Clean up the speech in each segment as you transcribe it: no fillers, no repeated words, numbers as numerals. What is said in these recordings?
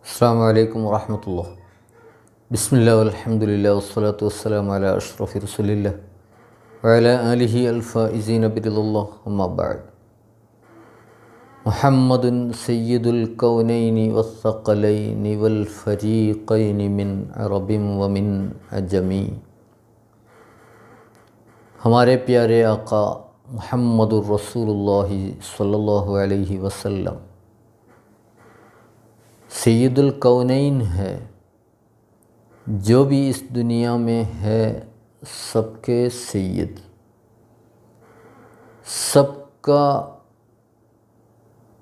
السلام علیکم ورحمۃ اللہ۔ بسم اللہ والحمد للہ والصلاة والسلام علی اشرف رسول اللہ وعلی آلہ الفائزین برضا اللہ، اما بعد۔ محمد سید الکونین والثقلین والفریقین من عرب ومن عجمی۔ ہمارے پیارے آقا محمد الرسول اللہ صلی اللہ علیہ وسلم سید الکونین ہے، جو بھی اس دنیا میں ہے سب کے سید، سب کا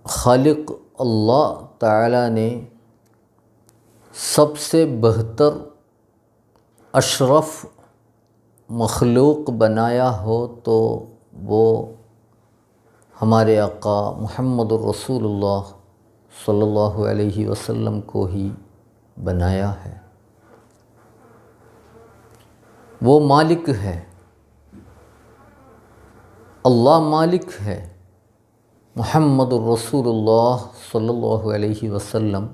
خالق اللہ تعالی نے سب سے بہتر اشرف مخلوق بنایا ہو تو وہ ہمارے آقا محمد الرسول اللہ صلی اللہ علیہ وسلم کو ہی بنایا ہے۔ وہ مالک ہے، اللہ مالک ہے، محمد الرسول اللہ صلی اللہ علیہ وسلم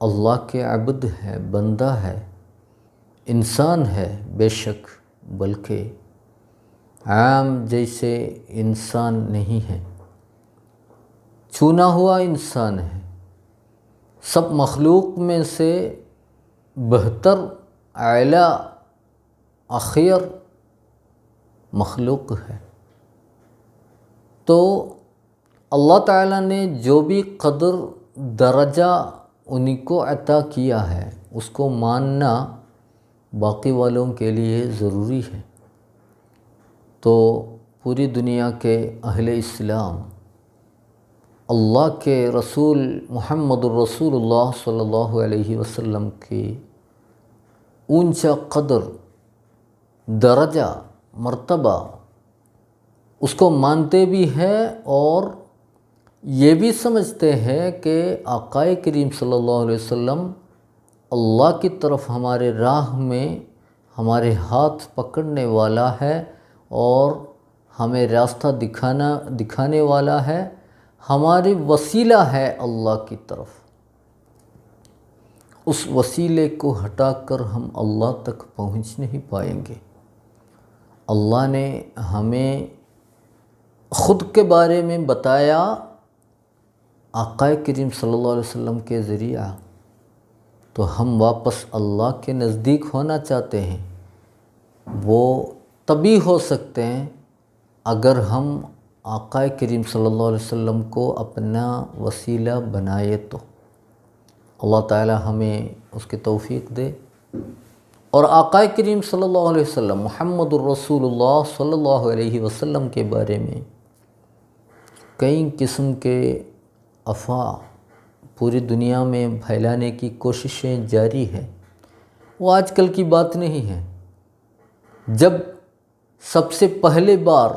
اللہ کے عبد ہے، بندہ ہے، انسان ہے بے شک، بلکہ عام جیسے انسان نہیں ہے، چنا ہوا انسان ہے، سب مخلوق میں سے بہتر اعلیٰ اخیر مخلوق ہے۔ تو اللہ تعالیٰ نے جو بھی قدر درجہ انہی کو عطا کیا ہے اس کو ماننا باقی والوں کے لیے ضروری ہے۔ تو پوری دنیا کے اہل اسلام اللہ کے رسول محمد الرسول اللہ صلی اللہ علیہ وسلم کی اونچا قدر، درجہ، مرتبہ اس کو مانتے بھی ہیں اور یہ بھی سمجھتے ہیں کہ آقا کریم صلی اللہ علیہ وسلم اللہ کی طرف ہمارے راہ میں ہمارے ہاتھ پکڑنے والا ہے اور ہمیں راستہ دکھانے والا ہے، ہمارے وسیلہ ہے اللہ کی طرف۔ اس وسیلے کو ہٹا کر ہم اللہ تک پہنچ نہیں پائیں گے۔ اللہ نے ہمیں خود کے بارے میں بتایا آقا کریم صلی اللہ علیہ وسلم کے ذریعہ، تو ہم واپس اللہ کے نزدیک ہونا چاہتے ہیں، وہ تبھی ہو سکتے ہیں اگر ہم آقا کریم صلی اللہ علیہ وسلم کو اپنا وسیلہ بنائے تو۔ اللہ تعالی ہمیں اس کی توفیق دے۔ اور آقا کریم صلی اللہ علیہ وسلم محمد الرسول اللہ صلی اللہ علیہ وسلم کے بارے میں کئی قسم کے افواہ پوری دنیا میں پھیلانے کی کوششیں جاری ہیں۔ وہ آج کل کی بات نہیں ہے۔ جب سب سے پہلے بار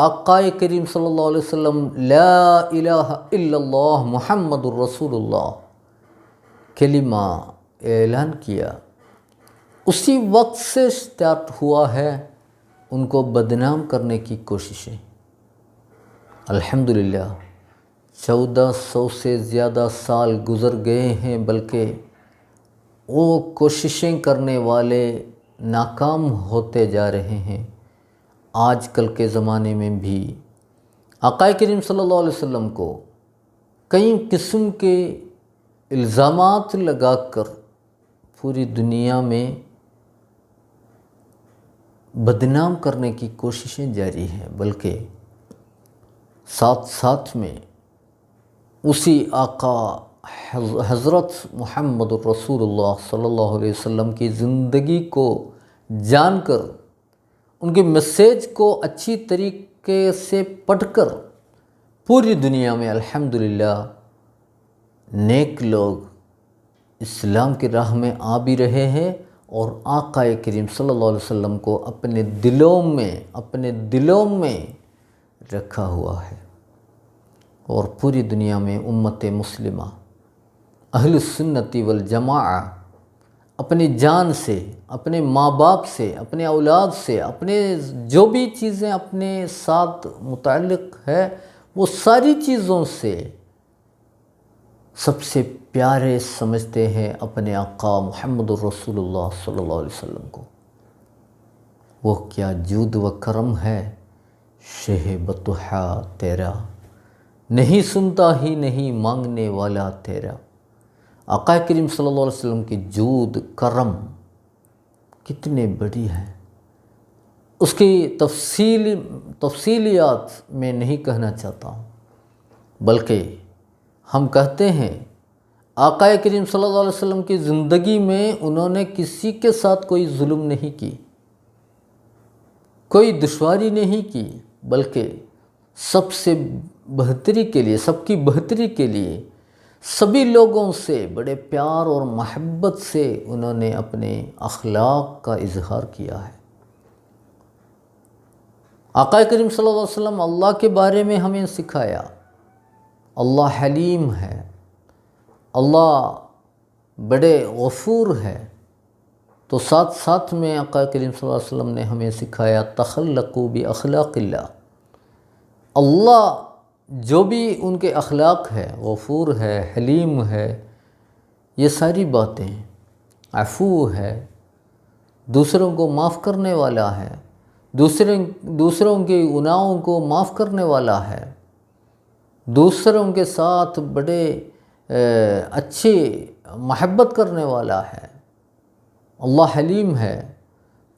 آقا کریم صلی اللہ علیہ وسلم لا الہ الا اللہ محمد الرسول اللہ کلمہ اعلان کیا، اسی وقت سے سٹارٹ ہوا ہے ان کو بدنام کرنے کی کوششیں۔ الحمدللہ 1400 سے زیادہ سال گزر گئے ہیں، بلکہ وہ کوششیں کرنے والے ناکام ہوتے جا رہے ہیں۔ آج کل کے زمانے میں بھی آقا کریم صلی اللہ علیہ وسلم کو کئی قسم کے الزامات لگا کر پوری دنیا میں بدنام کرنے کی کوششیں جاری ہیں، بلکہ ساتھ ساتھ میں اسی آقا حضرت محمد الرسول اللہ صلی اللہ علیہ وسلم کی زندگی کو جان کر، ان کے میسیج کو اچھی طریقے سے پڑھ کر پوری دنیا میں الحمدللہ نیک لوگ اسلام کی راہ میں آ بھی رہے ہیں اور آقا کریم صلی اللہ علیہ وسلم کو اپنے دلوں میں رکھا ہوا ہے۔ اور پوری دنیا میں امت مسلمہ اہل السنت والجماعہ اپنی جان سے، اپنے ماں باپ سے، اپنے اولاد سے، اپنے جو بھی چیزیں اپنے ساتھ متعلق ہے وہ ساری چیزوں سے سب سے پیارے سمجھتے ہیں اپنے آقا محمد الرسول اللہ صلی اللہ علیہ وسلم کو۔ وہ کیا جود و کرم ہے شہ بطحا تیرا، نہیں سنتا ہی نہیں مانگنے والا تیرا۔ آقا کریم صلی اللہ علیہ وسلم کی جود کرم کتنے بڑی ہے، اس کی تفصیلیات میں نہیں کہنا چاہتا ہوں، بلکہ ہم کہتے ہیں آقا کریم صلی اللہ علیہ وسلم کی زندگی میں انہوں نے کسی کے ساتھ کوئی ظلم نہیں کی، کوئی دشواری نہیں کی، بلکہ سب سے بہتری کے لیے، سب کی بہتری کے لیے سبھی لوگوں سے بڑے پیار اور محبت سے انہوں نے اپنے اخلاق کا اظہار کیا ہے۔ آقا کریم صلی اللہ علیہ وسلم اللہ کے بارے میں ہمیں سکھایا، اللہ حلیم ہے، اللہ بڑے غفور ہے، تو ساتھ ساتھ میں آقا کریم صلی اللہ علیہ وسلم نے ہمیں سکھایا تخلقوا باخلاق اللہ۔ اللہ جو بھی ان کے اخلاق ہے، غفور ہے، حلیم ہے، یہ ساری باتیں، عفو ہے، دوسروں کو معاف کرنے والا ہے، دوسروں کے گناہوں کو معاف کرنے والا ہے، دوسروں کے ساتھ بڑے اچھی محبت کرنے والا ہے، اللہ حلیم ہے۔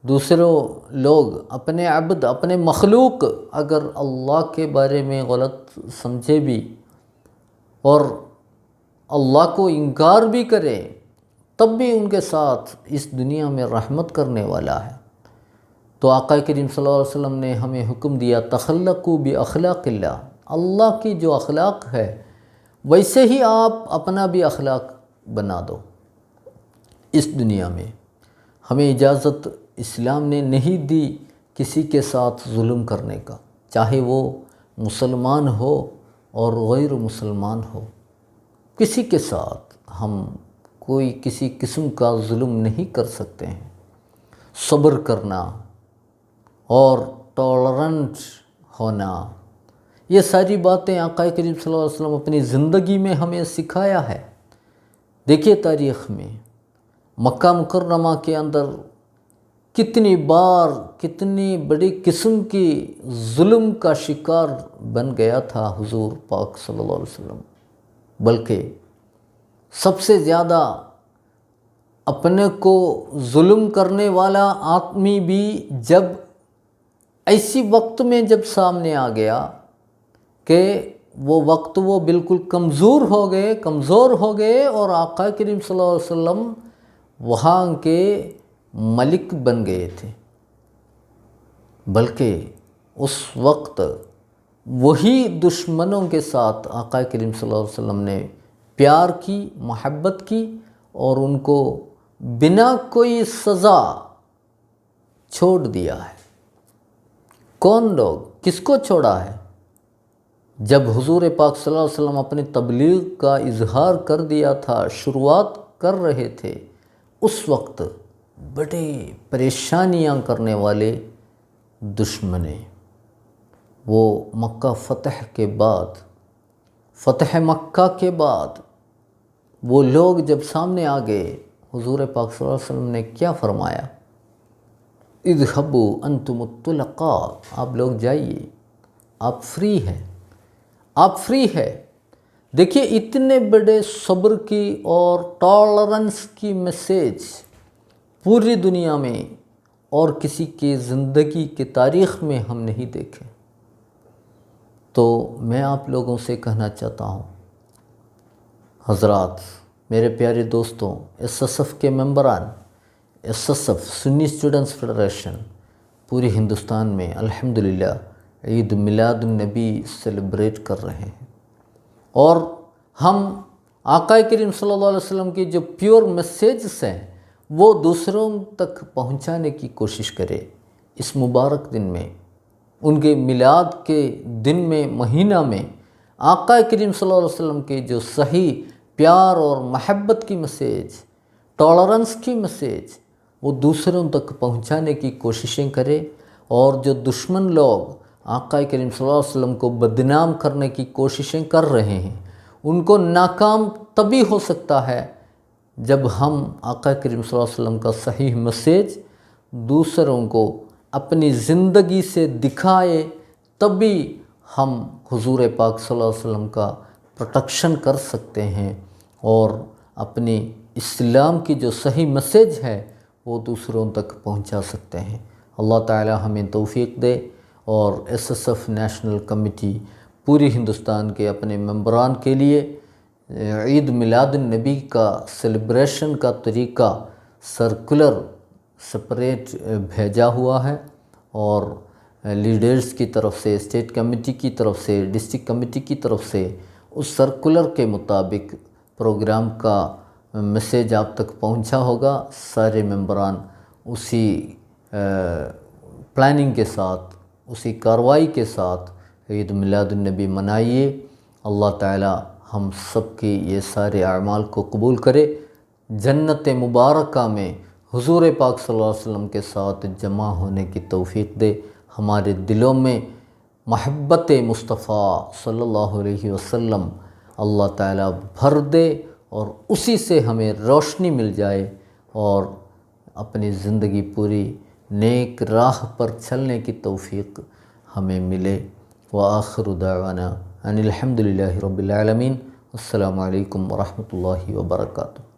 دوسروں لوگ اپنے عبد، اپنے مخلوق اگر اللہ کے بارے میں غلط سمجھے بھی اور اللہ کو انکار بھی کرے، تب بھی ان کے ساتھ اس دنیا میں رحمت کرنے والا ہے۔ تو آقا کریم صلی اللہ علیہ وسلم نے ہمیں حکم دیا تخلقوا باخلاق اللہ، اللہ کی جو اخلاق ہے ویسے ہی آپ اپنا بھی اخلاق بنا دو۔ اس دنیا میں ہمیں اجازت اسلام نے نہیں دی کسی کے ساتھ ظلم کرنے کا، چاہے وہ مسلمان ہو اور غیر مسلمان ہو، کسی کے ساتھ ہم کوئی کسی قسم کا ظلم نہیں کر سکتے ہیں۔ صبر کرنا اور ٹالرنٹ ہونا، یہ ساری باتیں آقا کریم صلی اللہ علیہ وسلم اپنی زندگی میں ہمیں سکھایا ہے۔ دیکھیے تاریخ میں مکہ مکرمہ کے اندر کتنی بار کتنی بڑی قسم کی ظلم کا شکار بن گیا تھا حضور پاک صلی اللہ علیہ وسلم، بلکہ سب سے زیادہ اپنے کو ظلم کرنے والا آدمی بھی جب ایسی وقت میں جب سامنے آ گیا کہ وہ وقت وہ بالکل کمزور ہو گئے اور آقا کریم صلی اللہ علیہ وسلم وہاں کے ملک بن گئے تھے، بلکہ اس وقت وہی دشمنوں کے ساتھ آقا کریم صلی اللہ علیہ وسلم نے پیار کی، محبت کی اور ان کو بنا کوئی سزا چھوڑ دیا ہے۔ کون لوگ، کس کو چھوڑا ہے؟ جب حضور پاک صلی اللہ علیہ وسلم اپنی تبلیغ کا اظہار کر دیا تھا، شروعات کر رہے تھے، اس وقت بڑے پریشانیاں کرنے والے دشمنے، وہ مکہ فتح مکہ کے بعد وہ لوگ جب سامنے آ گئے، حضور پاک صلی اللہ علیہ وسلم نے کیا فرمایا؟ اذهبوا انتم الطلقاء، آپ لوگ جائیے، آپ فری ہے۔ دیکھیے اتنے بڑے صبر کی اور ٹالرنس کی میسیج پوری دنیا میں اور کسی کی زندگی کی تاریخ میں ہم نہیں دیکھے۔ تو میں آپ لوگوں سے کہنا چاہتا ہوں، حضرات، میرے پیارے دوستوں، ایس ایس ایف کے ممبران، ایس ایس ایف سنی اسٹوڈنٹس فیڈریشن پوری ہندوستان میں الحمدللہ عید میلاد النبی سیلیبریٹ کر رہے ہیں، اور ہم آقا کریم صلی اللہ علیہ وسلم کی جو پیور میسیجز ہیں وہ دوسروں تک پہنچانے کی کوشش کرے۔ اس مبارک دن میں، ان کے میلاد کے دن میں، مہینہ میں، آقا کریم صلی اللہ علیہ وسلم کے جو صحیح پیار اور محبت کی میسیج، ٹالرنس کی میسیج، وہ دوسروں تک پہنچانے کی کوششیں کرے، اور جو دشمن لوگ آقا کریم صلی اللہ علیہ وسلم کو بدنام کرنے کی کوششیں کر رہے ہیں، ان کو ناکام تبھی ہو سکتا ہے جب ہم آقا کریم صلی اللہ علیہ وسلم کا صحیح میسیج دوسروں کو اپنی زندگی سے دکھائے، تبھی ہم حضور پاک صلی اللہ علیہ وسلم کا پروٹیکشن کر سکتے ہیں اور اپنی اسلام کی جو صحیح میسیج ہے وہ دوسروں تک پہنچا سکتے ہیں۔ اللہ تعالی ہمیں توفیق دے، اور S S F national committee پوری ہندوستان کے اپنے ممبران کے لیے عید میلاد النبی کا سیلیبریشن کا طریقہ سرکولر سپریٹ بھیجا ہوا ہے، اور لیڈرز کی طرف سے، اسٹیٹ کمیٹی کی طرف سے، ڈسٹرکٹ کمیٹی کی طرف سے اس سرکولر کے مطابق پروگرام کا میسیج آپ تک پہنچا ہوگا۔ سارے ممبران اسی پلاننگ کے ساتھ، اسی کارروائی کے ساتھ عید میلاد النبی منائیے۔ اللہ تعالی ہم سب کی یہ سارے اعمال کو قبول کرے، جنت مبارکہ میں حضور پاک صلی اللہ علیہ وسلم کے ساتھ جمع ہونے کی توفیق دے، ہمارے دلوں میں محبت مصطفیٰ صلی اللہ علیہ وسلم اللہ تعالیٰ بھر دے، اور اسی سے ہمیں روشنی مل جائے اور اپنی زندگی پوری نیک راہ پر چلنے کی توفیق ہمیں ملے۔ وآخر دعوانا ان الحمد للہ رب العالمین۔ السلام علیکم ورحمۃ اللہ وبرکاتہ۔